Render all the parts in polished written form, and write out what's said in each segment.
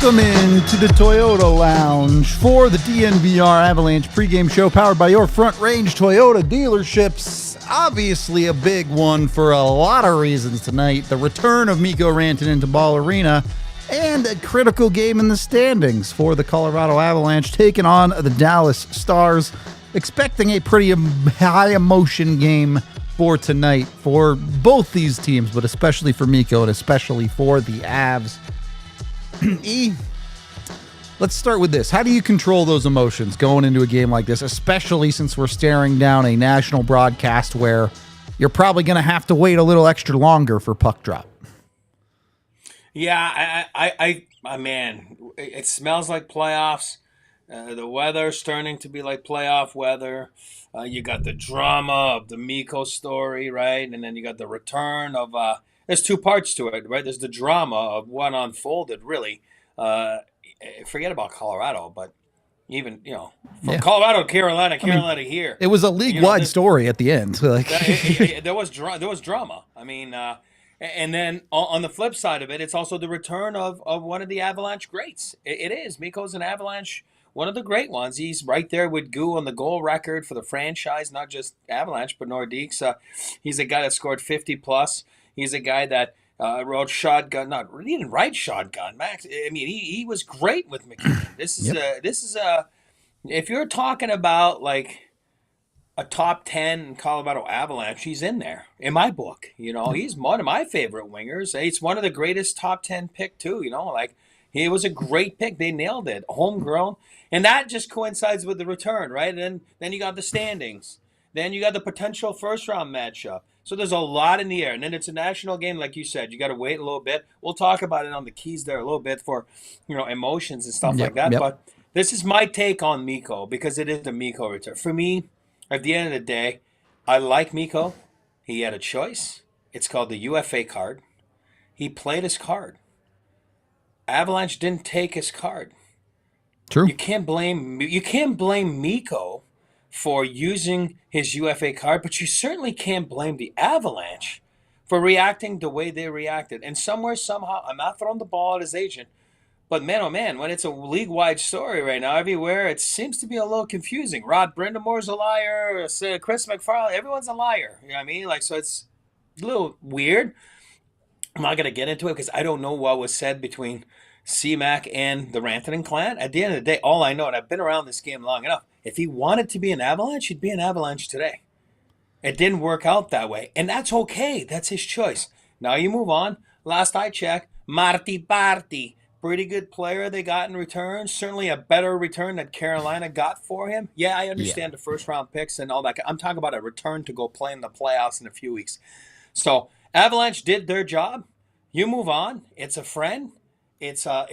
Welcome into the Toyota Lounge for the DNVR Avalanche pregame show powered by your Front Range Toyota dealerships. Obviously a big one for a lot of reasons tonight. The return of Mikko Rantanen to Ball Arena and a critical game in the standings for the Colorado Avalanche taking on the Dallas Stars. Expecting a pretty high emotion game for tonight for both these teams, but especially for Mikko and especially for the Avs. E, let's start with this. How do you control those emotions going into a game like this, especially since we're staring down a national broadcast where you're probably going to have to wait a little extra longer for puck drop? Yeah, man, it smells like playoffs. The weather's turning to be like playoff weather. You got the drama of the Mikko story, right? And then you got the return of there's two parts to it, right? There's the drama of what unfolded, really. Forget about Colorado, but even, from Colorado to Carolina here. It was a league-wide story at the end. There was drama. I mean, and then on the flip side of it, it's also the return of one of the Avalanche greats. It is. Mikko's an Avalanche, one of the great ones. He's right there with Goo on the goal record for the franchise, not just Avalanche, but Nordiques. He's a guy that scored 50+. He's a guy that wrote shotgun. He didn't write shotgun, Max. I mean, he was great with McKinnon. This is if you're talking about like a top 10 Colorado Avalanche, he's in there in my book. He's one of my favorite wingers. He's one of the greatest top 10 pick too. Like he was a great pick. They nailed it, homegrown, and that just coincides with the return, right? And then you got the standings. Then you got the potential first round matchup. So there's a lot in the air. And then it's a national game, like you said. You got to wait a little bit. We'll talk about it on the keys there a little bit for, emotions and stuff like that. Yep. But this is my take on Mikko because it is the Mikko return. For me, at the end of the day, I like Mikko. He had a choice. It's called the UFA card. He played his card. Avalanche didn't take his card. True. You can't blame Mikko for using his UFA card, but you certainly can't blame the Avalanche for reacting the way they reacted. And somehow, I'm not throwing the ball at his agent, but man, oh man, when it's a league-wide story right now, everywhere, it seems to be a little confusing. Rod Brindamore's a liar, Chris McFarland, everyone's a liar. You know what I mean? So it's a little weird. I'm not going to get into it because I don't know what was said between C-Mac and the Rantanen clan. At the end of the day, all I know, and I've been around this game long enough, if he wanted to be an Avalanche, he'd be an Avalanche today. It didn't work out that way, and that's okay. That's his choice. Now you move on. Last I checked, Marty Barty, pretty good player they got in return. Certainly a better return that Carolina got for him. Yeah, I understand the first-round picks and all that. I'm talking about a return to go play in the playoffs in a few weeks. So Avalanche did their job. You move on. It's a friend. It's a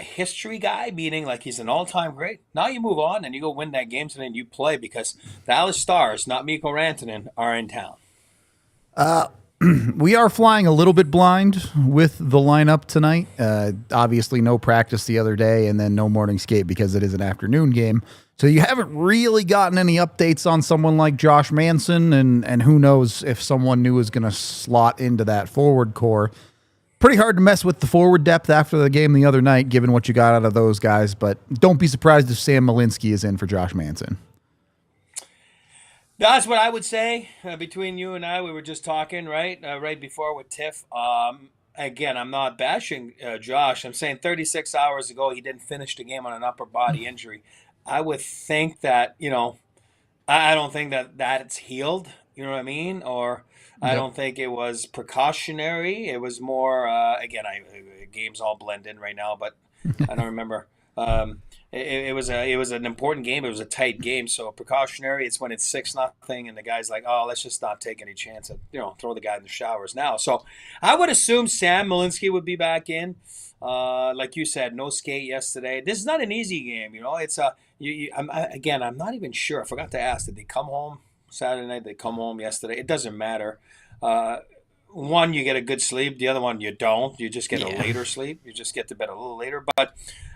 history guy, meaning like he's an all-time great. Now you move on and you go win that game today and you play because the Dallas Stars, not Mikko Rantanen, are in town. We are flying a little bit blind with the lineup tonight. Obviously no practice the other day and then no morning skate because it is an afternoon game. So you haven't really gotten any updates on someone like Josh Manson and who knows if someone new is going to slot into that forward core. Pretty hard to mess with the forward depth after the game the other night, given what you got out of those guys. But don't be surprised if Sam Malinsky is in for Josh Manson. That's what I would say. Between you and I, we were just talking, right before with Tiff. Again, I'm not bashing Josh. I'm saying 36 hours ago, he didn't finish the game on an upper body injury. I would think that, I don't think that it's healed, you know what I mean? Or I don't think it was precautionary. It was more, games all blend in right now, but I don't remember. It was an important game. It was a tight game. So precautionary, it's when it's 6-0 and the guy's like, oh, let's just not take any chance of, throw the guy in the showers now. So I would assume Sam Malinsky would be back in. Like you said, no skate yesterday. This is not an easy game. It's I'm not even sure. I forgot to ask, did they come home Saturday night? They come home yesterday. It doesn't matter. One, you get a good sleep. The other one, you don't. You just get a later sleep. You just get to bed a little later. But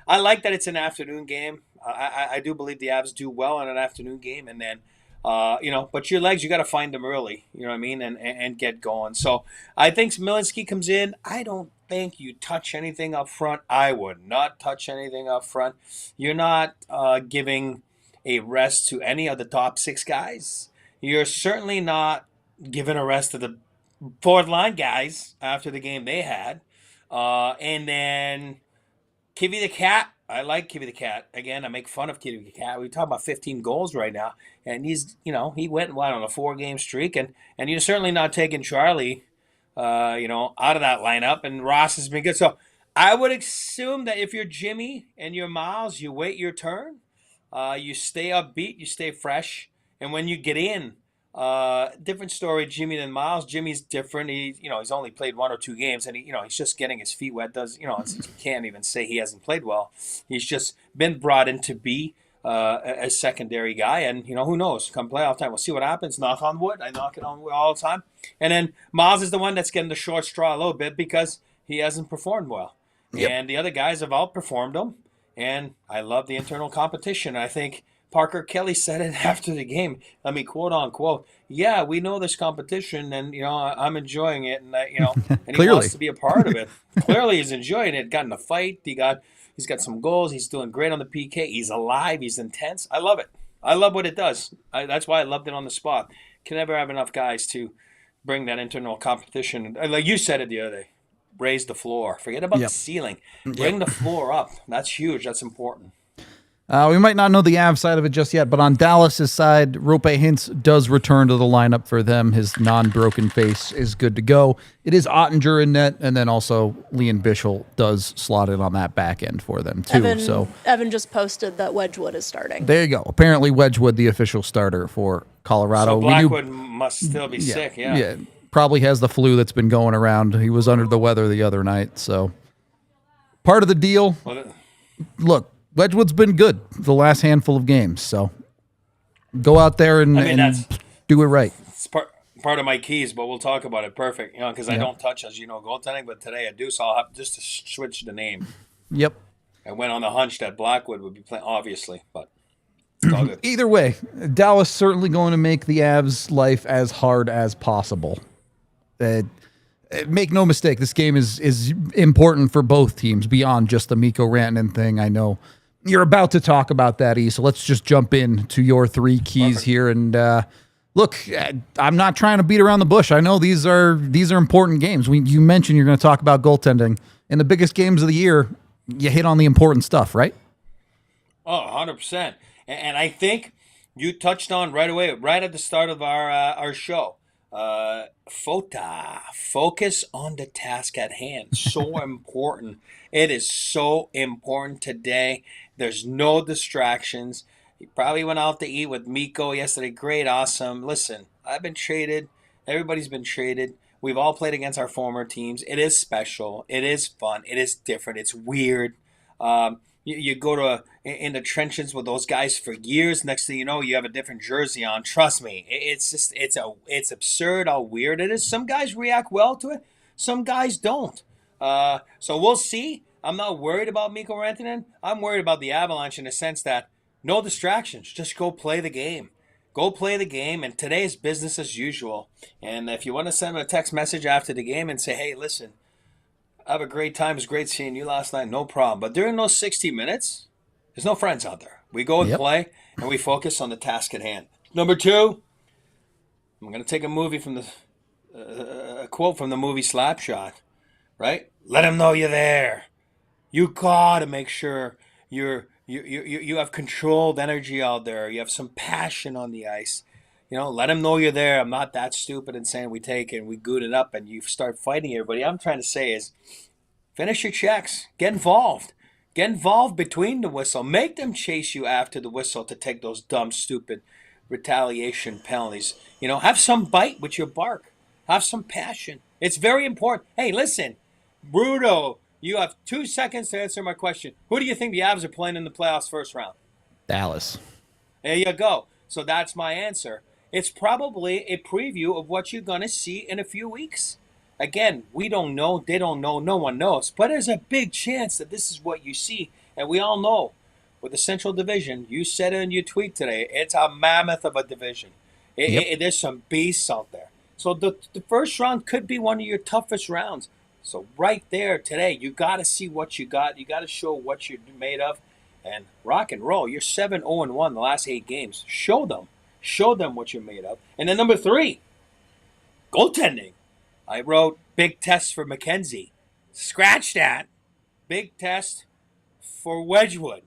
I like that it's an afternoon game. I do believe the Avs do well in an afternoon game. And then But your legs, you got to find them early. You know what I mean, and get going. So I think Smilinski comes in. I don't think you touch anything up front. I would not touch anything up front. You're not giving a rest to any of the top 6 guys. You're certainly not giving a rest to the forward line guys after the game they had. And then Kivy the Cat. I like Kivy the Cat. Again, I make fun of Kivy the Cat. We talk about 15 goals right now. And he went on a 4-game streak. And you're certainly not taking Charlie, out of that lineup. And Ross has been good. So I would assume that if you're Jimmy and you're Miles, you wait your turn. You stay upbeat. You stay fresh. And when you get in, different story, Jimmy than Miles. Jimmy's different. He's only played 1 or 2 games, and he's just getting his feet wet. You can't even say he hasn't played well. He's just been brought in to be a secondary guy, and who knows? Come playoff time, we'll see what happens. Knock on wood. I knock it on wood all the time. And then Miles is the one that's getting the short straw a little bit because he hasn't performed well, and the other guys have outperformed him. And I love the internal competition. I think Parker Kelly said it after the game. I mean, quote unquote, yeah, we know this competition, and I'm enjoying it, and and he wants to be a part of it. Clearly, he's enjoying it. Got in a fight. He's got some goals. He's doing great on the PK. He's alive. He's intense. I love it. I love what it does. That's why I loved it on the spot. Can never have enough guys to bring that internal competition. Like you said it the other day, raise the floor. Forget about the ceiling. Bring the floor up. That's huge. That's important. We might not know the Avs side of it just yet, but on Dallas's side, Rope Hintz does return to the lineup for them. His non-broken face is good to go. It is Ottinger in net, and then also Leon Bischel does slot in on that back end for them too. Evan just posted that Wedgwood is starting. There you go. Apparently Wedgwood, the official starter for Colorado. So Blackwood must still be sick, Yeah, probably has the flu that's been going around. He was under the weather the other night, so part of the deal. Look, Wedgwood's been good the last handful of games, so go out there and do it right. It's part of my keys, but we'll talk about it. Perfect, because I don't touch, as goaltending, but today I do, so I'll have just to switch the name. Yep. I went on the hunch that Blackwood would be playing, obviously, but it's all good. Either way, Dallas certainly going to make the Avs' life as hard as possible. Make no mistake, this game is important for both teams beyond just the Mikko Rantanen thing. I know you're about to talk about that, E, so let's just jump in to your 3 keys here. And look, I'm not trying to beat around the bush. I know these are important games. You mentioned you're going to talk about goaltending. In the biggest games of the year, you hit on the important stuff, right? Oh, 100%. And I think you touched on right away, right at the start of our show. Focus on the task at hand. So important. It is so important today. There's no distractions. He probably went out to eat with Mikko yesterday. Great, awesome. Listen, I've been traded. Everybody's been traded. We've all played against our former teams. It is special. It is fun. It is different. It's weird. You go in the trenches with those guys for years. Next thing you know, you have a different jersey on. Trust me, it's absurd how weird it is. Some guys react well to it. Some guys don't. So we'll see. I'm not worried about Mikko Rantanen. I'm worried about the Avalanche in the sense that no distractions. Just go play the game. Go play the game, and today is business as usual. And if you want to send a text message after the game and say, hey, listen, have a great time. It was great seeing you last night. No problem. But during those 60 minutes, there's no friends out there. We go and play, and we focus on the task at hand. Number 2, I'm going to take a quote from the movie Slapshot, right? Let them know you're there. You got to make sure you have controlled energy out there. You have some passion on the ice. Let them know you're there. I'm not that stupid and saying we take it and we good it up and you start fighting everybody. I'm trying to say is finish your checks. Get involved. Get involved between the whistle. Make them chase you after the whistle to take those dumb, stupid retaliation penalties. Have some bite with your bark. Have some passion. It's very important. Hey, listen, Bruto, you have 2 seconds to answer my question. Who do you think the Avs are playing in the playoffs first round? Dallas. There you go. So that's my answer. It's probably a preview of what you're going to see in a few weeks. Again, we don't know. They don't know. No one knows. But there's a big chance that this is what you see. And we all know with the Central Division, you said it in your tweet today, it's a mammoth of a division. There's some beasts out there. So the first round could be one of your toughest rounds. So right there today, you got to see what you got. You got to show what you're made of. And rock and roll. You're 7-0-1 the last 8 games. Show them. Show them what you're made of. And then number 3, goaltending. I wrote big test for McKenzie. Scratch that. Big test for Wedgwood.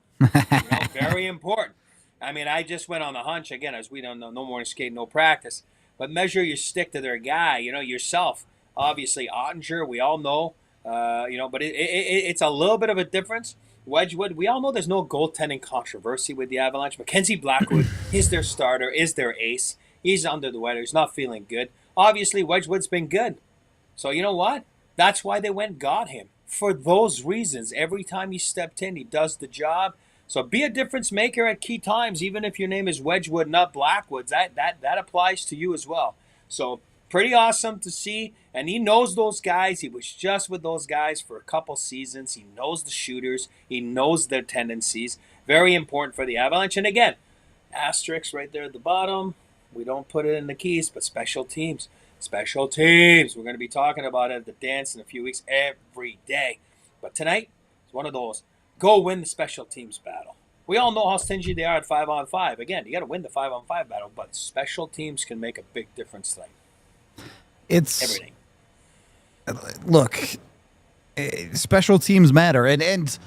Very important. I mean, I just went on the hunch again, as we don't know, no morning skate, no practice. But measure your stick to their guy. Yourself. Obviously, Ottinger, we all know. But it's a little bit of a difference. Wedgwood, we all know there's no goaltending controversy with the Avalanche. Mackenzie Blackwood is their starter, is their ace. He's under the weather. He's not feeling good. Obviously, Wedgwood's been good. So you know what? That's why they went and got him. For those reasons, every time he stepped in, he does the job. So be a difference maker at key times, even if your name is Wedgwood, not Blackwood. That applies to you as well. So pretty awesome to see. And he knows those guys. He was just with those guys for a couple seasons. He knows the shooters. He knows their tendencies. Very important for the Avalanche. And again, asterisk right there at the bottom. We don't put it in the keys, but special teams. Special teams. We're going to be talking about it at the dance in a few weeks every day. But tonight, it's one of those. Go win the special teams battle. We all know how stingy they are at 5-on-5. Again, you got to win the 5-on-5 battle, but special teams can make a big difference tonight. It's everything. Look, special teams matter, and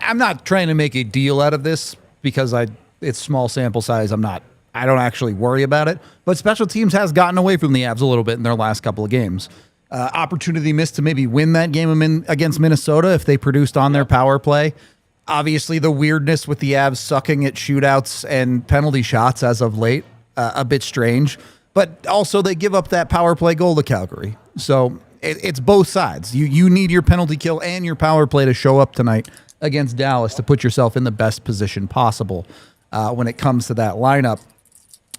I'm not trying to make a deal out of this because it's small sample size. I don't actually worry about it, but special teams has gotten away from the Avs a little bit in their last couple of games. Opportunity missed to maybe win that game against Minnesota if they produced on their power play. Obviously, the weirdness with the Avs sucking at shootouts and penalty shots as of late, a bit strange. But also, they give up that power play goal to Calgary. So it's both sides. You need your penalty kill and your power play to show up tonight against Dallas to put yourself in the best position possible when it comes to that lineup.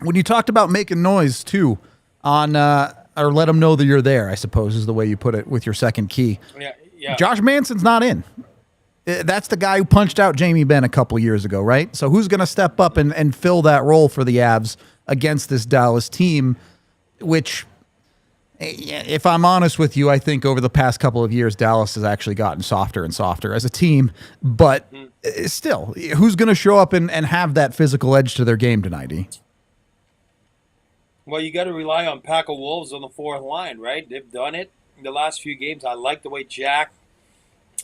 When you talked about making noise, too, or let them know that you're there, I suppose is the way you put it with your second key. Yeah. Josh Manson's not in. That's the guy who punched out Jamie Benn a couple years ago, right? So who's going to step up and fill that role for the Avs against this Dallas team, which, if I'm honest with you, I think over the past couple of years, Dallas has actually gotten softer and softer as a team. But still, who's going to show up and have that physical edge to their game tonight, E? Well, you got to rely on Pack of Wolves on the fourth line, right? They've done it in the last few games. I like the way Jack,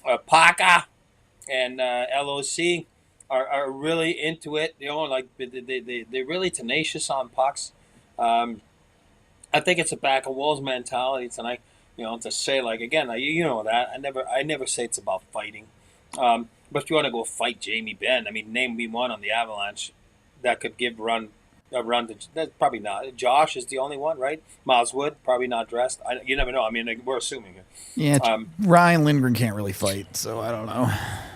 Paca, and LOC are really into it. Like they're really tenacious on pucks. I think it's a Pack of Wolves mentality tonight. To say like again, you know that I never say it's about fighting. But if you want to go fight Jamie Benn, name me one on the Avalanche that could give a run to, that's probably not. Josh is the only one, right? Miles Wood, probably not dressed. You never know. We're assuming it. Yeah, Ryan Lindgren can't really fight, so I don't know.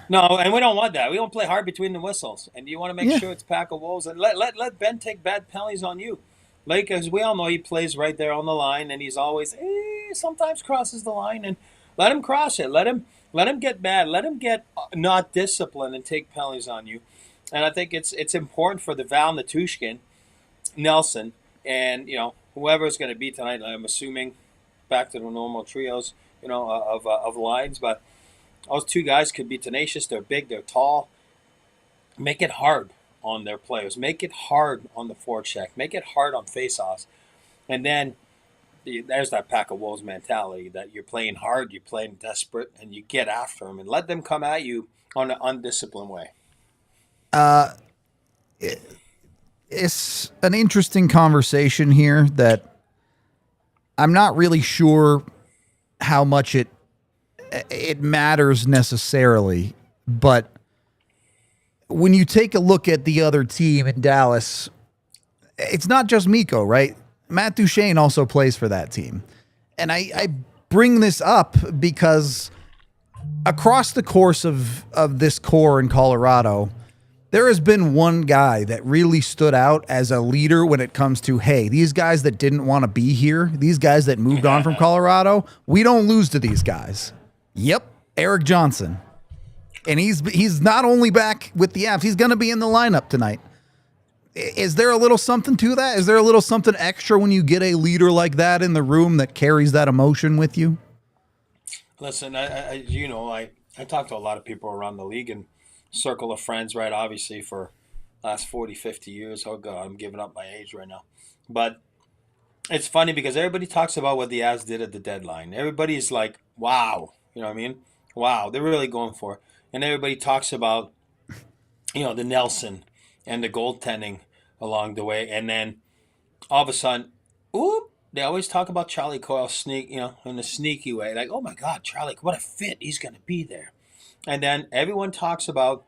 No, and we don't want that. We don't play hard between the whistles. And you want to make sure it's Pack of Wolves. And let Ben take bad penalties on you. Like, as we all know, he plays right there on the line, and he's always, sometimes crosses the line. And let him cross it. Let him get mad. Let him get not disciplined and take penalties on you. And I think it's important for the Val Natushkin, Nelson, and whoever's going to be tonight. I'm assuming back to the normal trios, of lines. But those two guys could be tenacious. They're big. They're tall. Make it hard on their players. Make it hard on the forecheck. Make it hard on faceoffs. And then there's that Pack of Wolves mentality that you're playing hard, you're playing desperate, and you get after them and let them come at you on an undisciplined way. It's an interesting conversation here that I'm not really sure how much it matters necessarily, but when you take a look at the other team in Dallas, it's not just Mikko, right? Matt Duchene also plays for that team. And I bring this up because across the course of this core in Colorado, there has been one guy that really stood out as a leader when it comes to, hey, these guys that didn't want to be here, these guys that moved on from Colorado, we don't lose to these guys. Yep, Eric Johnson. And he's not only back with the Avs, he's going to be in the lineup tonight. Is there a little something to that? Is there a little something extra when you get a leader like that in the room that carries that emotion with you? Listen, I talk to a lot of people around the league and circle of friends, right? Obviously for last 40, 50 years. Oh God, I'm giving up my age right now. But it's funny because everybody talks about what the Avs did at the deadline. Everybody's like, wow, you know what I mean? Wow, they're really going for it. And everybody talks about, the Nelson and the goaltending along the way. And then all of a sudden, they always talk about Charlie Coyle in a sneaky way. Like, oh my God, Charlie, what a fit. He's going to be there. And then everyone talks about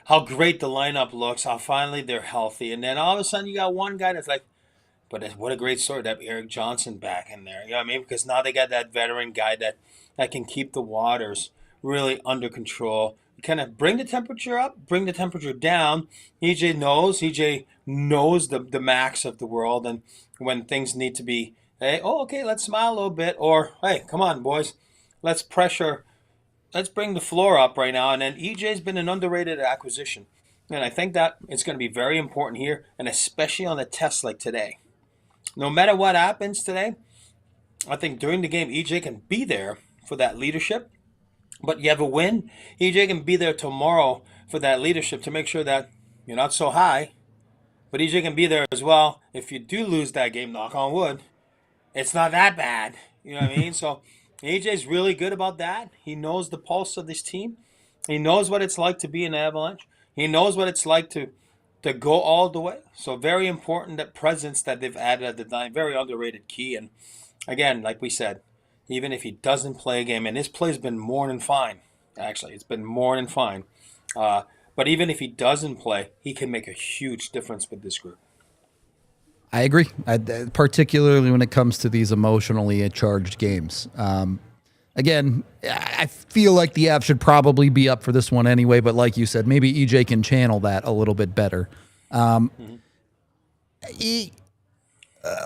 how great the lineup looks, how finally they're healthy. And then all of a sudden you got one guy that's like, but what a great story to have Eric Johnson back in there. You know what I mean? Because now they got that veteran guy that can keep the waters really under control. Kind of bring the temperature up, bring the temperature down. EJ knows the max of the world, and when things need to be, hey, okay, let's smile a little bit, or hey, come on, boys, let's bring the floor up right now. And then EJ's been an underrated acquisition, and I think that it's going to be very important here, and especially on a test like today. No matter what happens today, I think during the game, EJ can be there for that leadership. But you have a win, EJ can be there tomorrow for that leadership to make sure that you're not so high. But EJ can be there as well if you do lose that game, knock on wood. It's not that bad. You know what I mean? So EJ's really good about that. He knows the pulse of this team. He knows what it's like to be an Avalanche. He knows what it's like to go all the way. So very important, that presence that they've added at the line. Very underrated key. And again, like we said, even if he doesn't play a game, and his play's been more than fine. Actually, it's been more than fine. But even if he doesn't play, he can make a huge difference with this group. I agree, particularly when it comes to these emotionally charged games. Again, I feel like the Avs should probably be up for this one anyway, but like you said, maybe EJ can channel that a little bit better.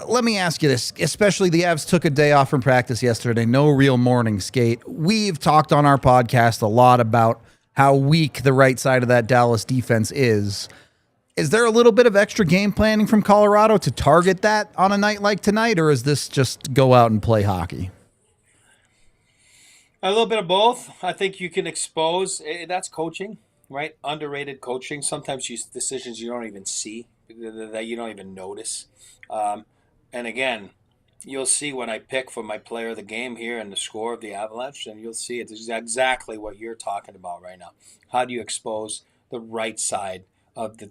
Let me ask you this, especially the Avs took a day off from practice yesterday, no real morning skate. We've talked on our podcast a lot about how weak the right side of that Dallas defense is. Is there a little bit of extra game planning from Colorado to target that on a night like tonight, or is this just go out and play hockey? A little bit of both. I think you can expose, that's coaching, right? Underrated coaching. Sometimes you decisions you don't even see, that you don't even notice. And again, you'll see when I pick for my player of the game here and the score of the Avalanche, and you'll see it's exactly what you're talking about right now. How do you expose the right side of the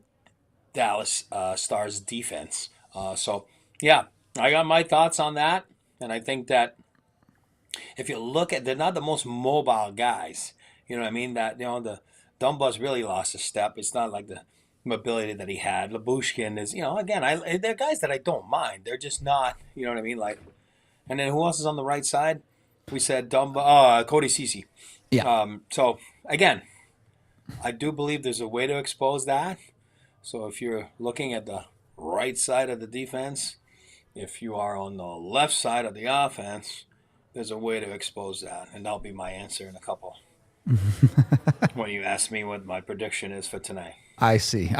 Dallas Stars defense? So, yeah, I got my thoughts on that, and I think that if you look at, they're not the most mobile guys. You know what I mean? That, the Dumba's really lost a step. It's not like the mobility that he had. Labushkin is, again, they're guys that I don't mind. They're just not, you know what I mean? Like, and then who else is on the right side? We said Cody Ceci. Yeah. So again, I do believe there's a way to expose that. So if you're looking at the right side of the defense, if you are on the left side of the offense, there's a way to expose that, and that'll be my answer in a couple. When you ask me what my prediction is for tonight. I see.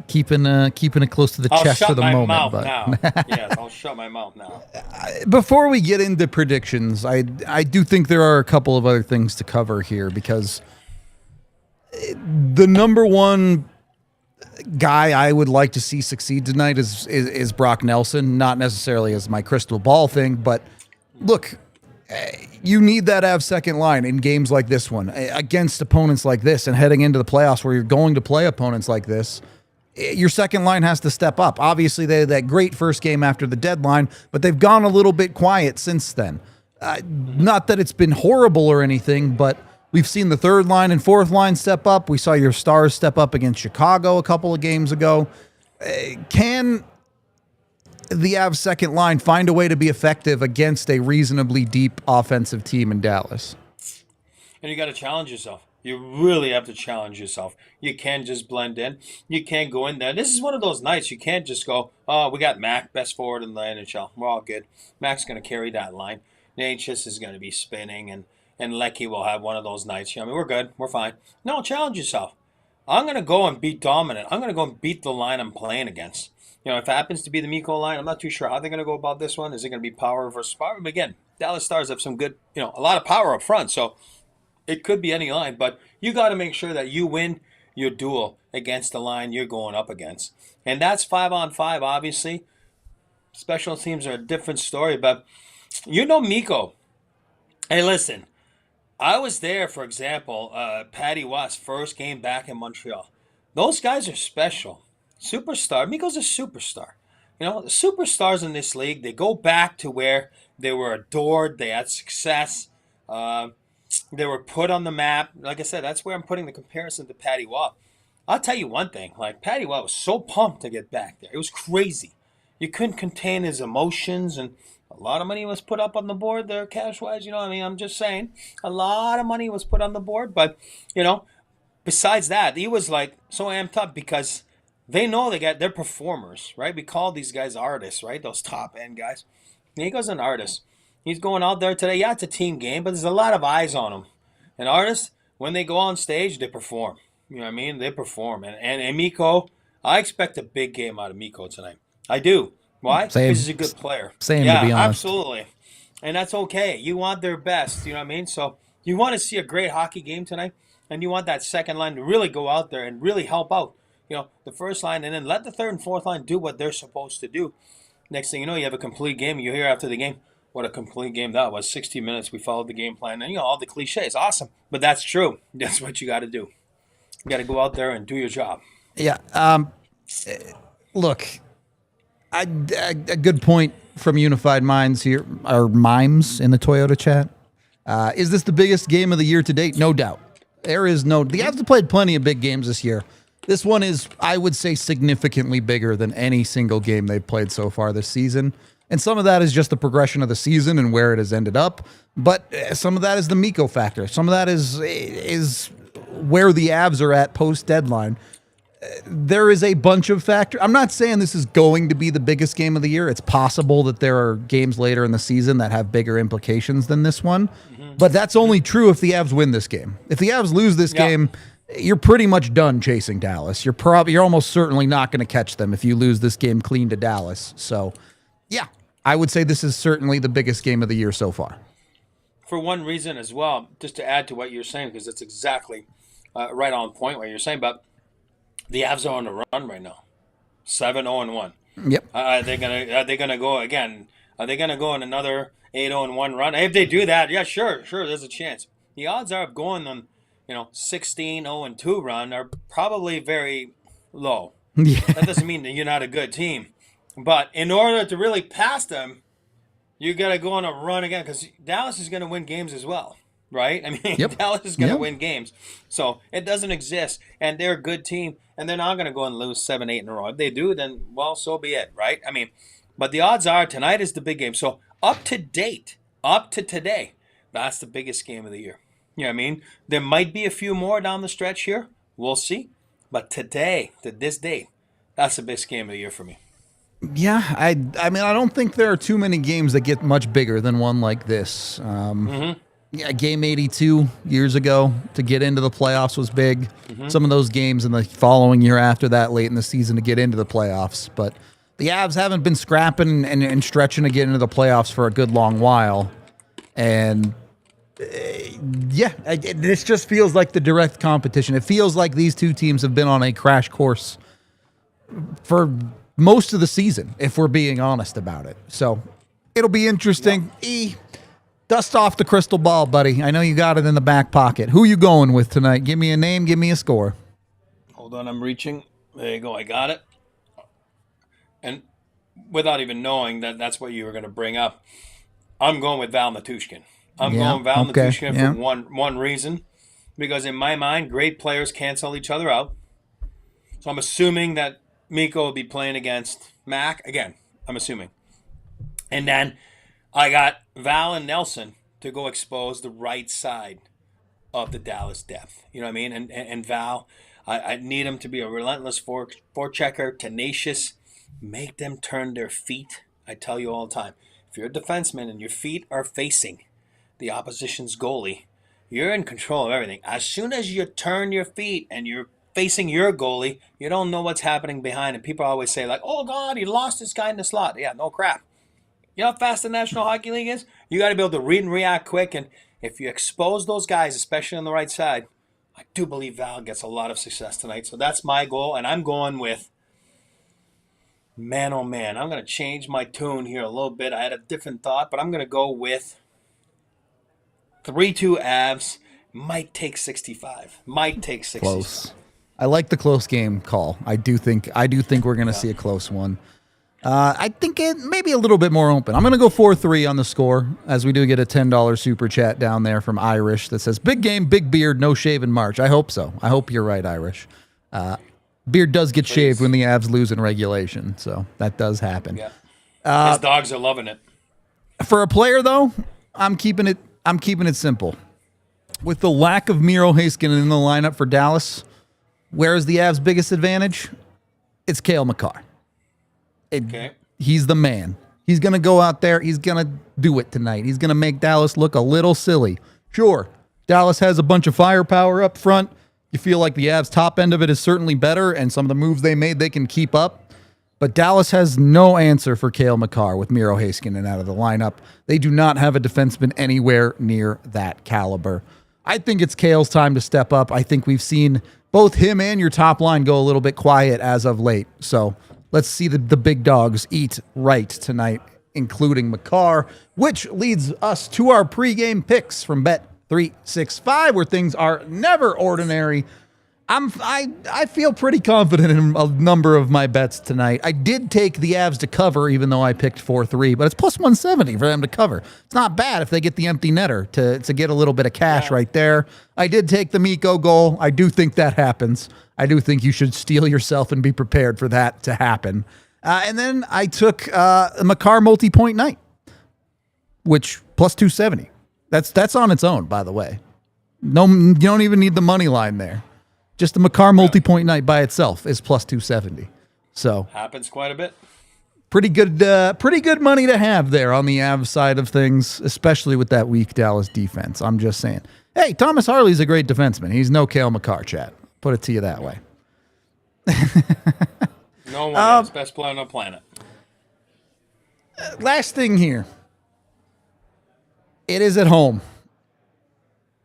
Keeping it close to the chest for the moment. I'll shut my mouth now. Yes, I'll shut my mouth now. Before we get into predictions, I do think there are a couple of other things to cover here, because the number one guy I would like to see succeed tonight is Brock Nelson. Not necessarily as my crystal ball thing, but look, you need that Avs second line in games like this one, against opponents like this, and heading into the playoffs where you're going to play opponents like this. Your second line has to step up. Obviously, they had that great first game after the deadline, but they've gone a little bit quiet since then. Not that it's been horrible or anything, but we've seen the third line and fourth line step up. We saw your Stars step up against Chicago a couple of games ago. Can the Avs second line find a way to be effective against a reasonably deep offensive team in Dallas? And you got to challenge yourself. You really have to challenge yourself. You can't just blend in. You can't go in there. This is one of those nights you can't just go, oh, we got Mac, best forward in the NHL. We're all good. Mac's going to carry that line. Natchez is going to be spinning, and and Lecky will have one of those nights. You know, I mean, we're good. We're fine. No, challenge yourself. I'm going to go and beat dominant. I'm going to go and beat the line I'm playing against. You know, if it happens to be the Mikko line, I'm not too sure how they're going to go about this one. Is it going to be power versus power? But again, Dallas Stars have some good, you know, a lot of power up front. So it could be any line. But you got to make sure that you win your duel against the line you're going up against. And that's 5-on-5, obviously. Special teams are a different story. But you know Mikko. Hey, listen. I was there, for example, Patty Watt's first game back in Montreal. Those guys are special. Superstar. Mikko's a superstar. You know, the superstars in this league, they go back to where they were adored, they had success, they were put on the map. Like I said, that's where I'm putting the comparison to Patty Watt. I'll tell you one thing. Like, Patty Watt was so pumped to get back there. It was crazy. You couldn't contain his emotions, and a lot of money was put up on the board there, cash-wise. You know, I mean, I'm just saying, a lot of money was put on the board. But, you know, besides that, he was, like, so amped up because they know they're performers, right? We call these guys artists, right? Those top-end guys. Nico's an artist. He's going out there today. Yeah, it's a team game, but there's a lot of eyes on him. And artists, when they go on stage, they perform. You know what I mean? They perform. And Mikko, I expect a big game out of Mikko tonight. I do. Why? Same. Because he's a good player. Same, yeah, to be honest. Absolutely. And that's okay. You want their best. You know what I mean? So you want to see a great hockey game tonight, and you want that second line to really go out there and really help out. You know, the first line, and then let the third and fourth line do what they're supposed to do. Next thing you know, you have a complete game. You hear after the game, what a complete game that was. 60 minutes, we followed the game plan. And, you know, all the cliches. Awesome. But that's true. That's what you got to do. You got to go out there and do your job. Yeah. Look, a good point from Unified Minds here, or Mimes in the Toyota chat. Is this the biggest game of the year to date? No doubt. The Avs have played plenty of big games this year. This one is, I would say, significantly bigger than any single game they've played so far this season. And some of that is just the progression of the season and where it has ended up. But some of that is the Mikko factor. Some of that is where the Avs are at post-deadline. There is a bunch of factors. I'm not saying this is going to be the biggest game of the year. It's possible that there are games later in the season that have bigger implications than this one. Mm-hmm. But that's only true if the Avs win this game. If the Avs lose this game, you're pretty much done chasing Dallas. You're almost certainly not going to catch them if you lose this game clean to Dallas. So, yeah, I would say this is certainly the biggest game of the year so far. For one reason as well, just to add to what you're saying, because it's exactly right on point what you're saying, but the Avs are on the run right now, 7-0-1. Yep. Are they gonna go again? Are they gonna go on another 8-0-1 run? If they do that, yeah, sure, there's a chance. The odds are of going on, 16-0-2 run are probably very low. Yeah. That doesn't mean that you're not a good team, but in order to really pass them, you gotta go on a run again because Dallas is gonna win games as well. Right? I mean, Dallas is going to win games. So it doesn't exist. And they're a good team. And they're not going to go and lose 7-8 in a row. If they do, then, well, so be it. Right? I mean, but the odds are tonight is the big game. So up to date, up to today, that's the biggest game of the year. You know what I mean? There might be a few more down the stretch here. We'll see. But today, to this date, that's the biggest game of the year for me. Yeah, I mean, I don't think there are too many games that get much bigger than one like this. Yeah, game 82 years ago to get into the playoffs was big. Mm-hmm. Some of those games in the following year after that, late in the season, to get into the playoffs. But the Avs haven't been scrapping and stretching to get into the playoffs for a good long while. And this just feels like the direct competition. It feels like these two teams have been on a crash course for most of the season, if we're being honest about it. So it'll be interesting. Yeah. Dust off the crystal ball, buddy. I know you got it in the back pocket. Who you going with tonight? Give me a name. Give me a score. Hold on, I'm reaching. There you go. I got it. And without even knowing that that's what you were going to bring up, I'm going with Val Matushkin. I'm going Val Matushkin for one reason. Because in my mind, great players cancel each other out. So I'm assuming that Mikko will be playing against Mac. Again, I'm assuming. And then I got Val and Nelson to go expose the right side of the Dallas depth. You know what I mean? And Val, I need him to be a relentless forechecker, tenacious, make them turn their feet. I tell you all the time, if you're a defenseman and your feet are facing, the opposition's goalie, you're in control of everything. As soon as you turn your feet and you're facing your goalie, you don't know what's happening behind him. People always say, like, oh, God, he lost this guy in the slot. Yeah, no crap. You know how fast the National Hockey League is? You got to be able to read and react quick. And if you expose those guys, especially on the right side, I do believe Val gets a lot of success tonight. So that's my goal. And I'm going with, man, oh, man, I'm going to change my tune here a little bit. I had a different thought, but I'm going to go with 3-2 Avs. Might take 65. Might take 65. Close. I like the close game call. I do think we're going to see a close one. I think it may be a little bit more open. I'm going to go 4-3 on the score, as we do get a $10 super chat down there from Irish that says, big game, big beard, no shave in March. I hope so. I hope you're right, Irish. Beard does get shaved when the Avs lose in regulation, so that does happen. Yeah. His dogs are loving it. For a player, though, I'm keeping it simple. With the lack of Miro Heiskanen in the lineup for Dallas, where is the Avs' biggest advantage? It's Cale Makar. He's the man. He's going to go out there. He's going to do it tonight. He's going to make Dallas look a little silly. Sure, Dallas has a bunch of firepower up front. You feel like the Avs' top end of it is certainly better, and some of the moves they made they can keep up. But Dallas has no answer for Cale Makar with Miro Heiskanen out of the lineup. They do not have a defenseman anywhere near that caliber. I think it's Cale's time to step up. I think we've seen both him and your top line go a little bit quiet as of late. So let's see the big dogs eat right tonight, including Makar, which leads us to our pregame picks from Bet365, where things are never ordinary. I feel pretty confident in a number of my bets tonight. I did take the Avs to cover, even though I picked 4-3, but it's plus 170 for them to cover. It's not bad if they get the empty netter to get a little bit of cash right there. I did take the Mikko goal. I do think that happens. I do think you should steel yourself and be prepared for that to happen. And then I took Makar multi-point night, which plus 270. That's on its own, by the way. No, you don't even need the money line there. Just the Makar multi-point night by itself is plus 270. So happens quite a bit. Pretty good money to have there on the Avs side of things, especially with that weak Dallas defense. I'm just saying. Hey, Thomas Harley's a great defenseman. He's no Cale Makar, chat. Put it to you that way. No one is best player on the planet. Last thing here. It is at home.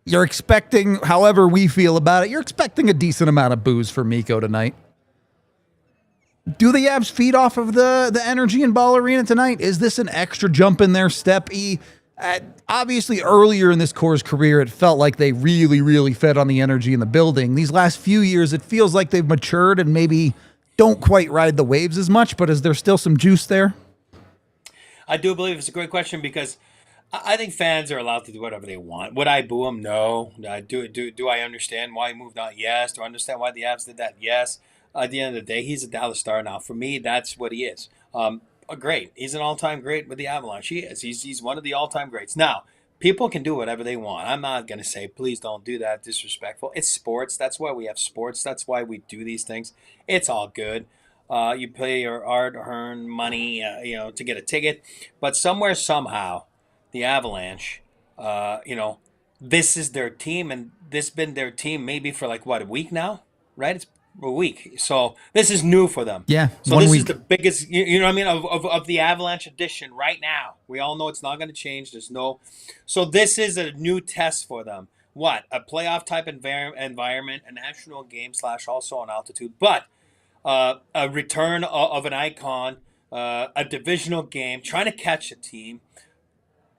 You're expecting, however we feel about it, you're expecting a decent amount of booze for Mikko tonight. Do the Avs feed off of the energy in Ball Arena tonight? Is this an extra jump in their step? Obviously, earlier in this core's career, it felt like they really, really fed on the energy in the building. These last few years, it feels like they've matured and maybe don't quite ride the waves as much, but is there still some juice there? I do believe it's a great question because I think fans are allowed to do whatever they want. Would I boo him? No. Do I understand why he moved on? Yes. Do I understand why the Avs did that? Yes. At the end of the day, he's a Dallas Star now. For me, that's what he is. Great. He's an all-time great with the Avalanche. He is. He's one of the all-time greats. Now, people can do whatever they want. I'm not going to say, please don't do that. Disrespectful. It's sports. That's why we have sports. That's why we do these things. It's all good. You pay your hard-earned money, to get a ticket. But somewhere, somehow, the Avalanche, this is their team, and this been their team maybe for a week now, right? It's a week. So this is new for them. Yeah. So this is the biggest, you know what I mean, of the Avalanche edition right now. We all know it's not going to change. So this is a new test for them. What? A playoff type environment, a national game / also on altitude, but a return of an icon, a divisional game, trying to catch a team.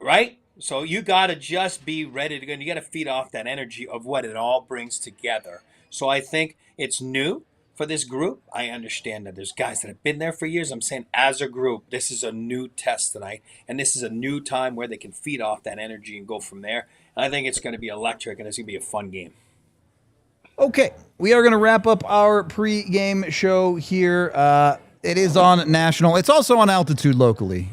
Right? So you got to just be ready to go. And you got to feed off that energy of what it all brings together. So I think it's new for this group. I understand that there's guys that have been there for years. I'm saying as a group, this is a new test tonight. And this is a new time where they can feed off that energy and go from there. And I think it's going to be electric and it's going to be a fun game. Okay. We are going to wrap up our pregame show here. It is on national. It's also on altitude locally.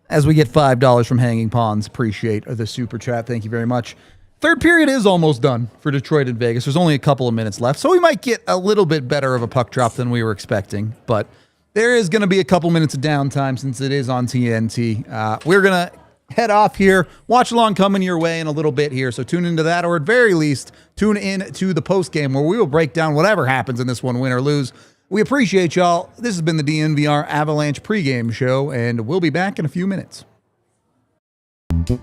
As we get $5 from Hanging Ponds. Appreciate the super chat. Thank you very much. Third period is almost done for Detroit and Vegas. There's only a couple of minutes left, so we might get a little bit better of a puck drop than we were expecting. But there is going to be a couple minutes of downtime since it is on TNT. We're going to head off here. Watch along coming your way in a little bit here. So tune into that, or at very least, tune in to the post game where we will break down whatever happens in this one, win or lose. We appreciate y'all. This has been the DNVR Avalanche pregame show, and we'll be back in a few minutes. We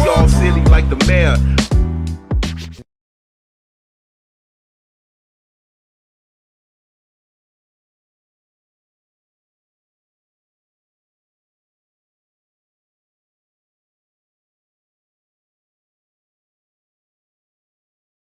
all silly like the mayor.